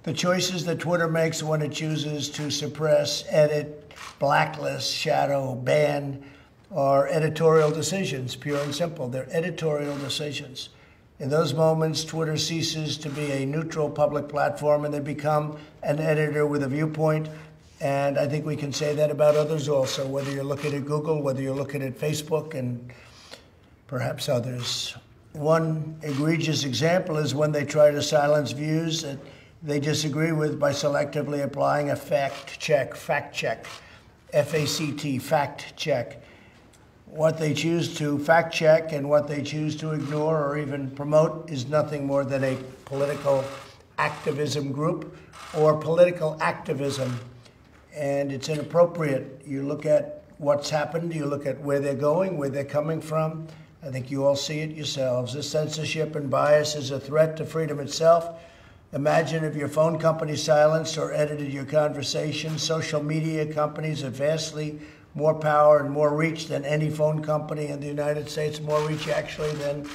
the choices that Twitter makes when it chooses to suppress, edit, blacklist, shadow, ban, are editorial decisions, pure and simple. They're editorial decisions. In those moments, Twitter ceases to be a neutral public platform and they become an editor with a viewpoint. And I think we can say that about others also, whether you're looking at Google, whether you're looking at Facebook, and perhaps others. One egregious example is when they try to silence views that they disagree with by selectively applying a fact check, F-A-C-T, fact check. What they choose to fact check and what they choose to ignore or even promote is nothing more than a political activism group or political activism. And it's inappropriate. You look at what's happened, you look at where they're going, where they're coming from. I think you all see it yourselves. This censorship and bias is a threat to freedom itself. Imagine if your phone company silenced or edited your conversation. Social media companies have vastly more power and more reach than any phone company in the United States, more reach actually than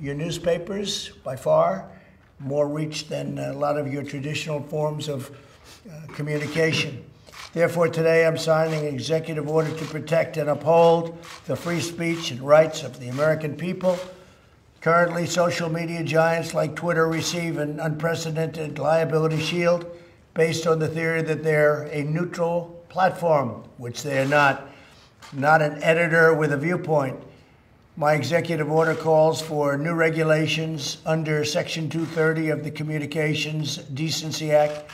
your newspapers by far, more reach than a lot of your traditional forms of communication. Therefore, today I'm signing an executive order to protect and uphold the free speech and rights of the American people. Currently, social media giants like Twitter receive an unprecedented liability shield based on the theory that they're a neutral platform, which they are not an editor with a viewpoint. My executive order calls for new regulations under Section 230 of the Communications Decency Act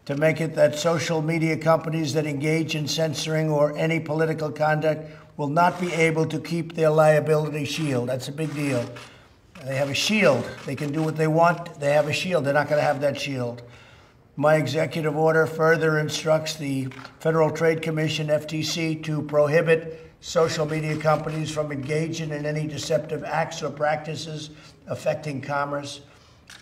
to make it that social media companies that engage in censoring or any political conduct will not be able to keep their liability shield. That's a big deal. They have a shield. They can do what they want. They have a shield. They're not going to have that shield. My executive order further instructs the Federal Trade Commission, FTC, to prohibit social media companies from engaging in any deceptive acts or practices affecting commerce.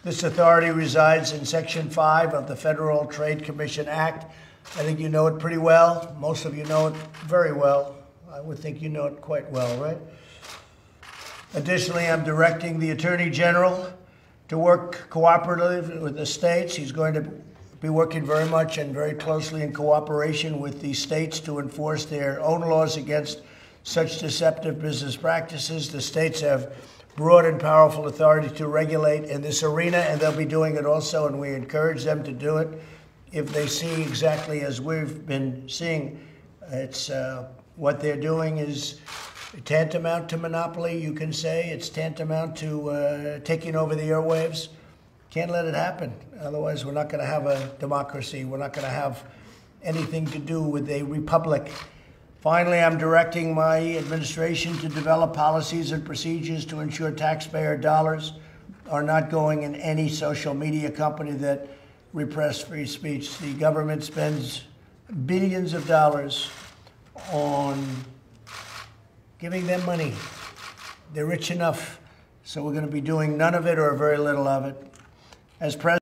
This authority resides in Section 5 of the Federal Trade Commission Act. I think you know it pretty well. Most of you know it very well. I would think you know it quite well, right? Additionally, I'm directing the Attorney General to work cooperatively with the states. He's going to be working very much and very closely in cooperation with the states to enforce their own laws against such deceptive business practices. The states have broad and powerful authority to regulate in this arena, and they'll be doing it also, and we encourage them to do it if they see exactly as we've been seeing. It's what they're doing is tantamount to monopoly, you can say. It's tantamount to taking over the airwaves. Can't let it happen. Otherwise, we're not going to have a democracy. We're not going to have anything to do with a republic. Finally, I'm directing my administration to develop policies and procedures to ensure taxpayer dollars are not going in any social media company that repress free speech. The government spends billions of dollars on giving them money. They're rich enough, so we're going to be doing none of it or very little of it. As president,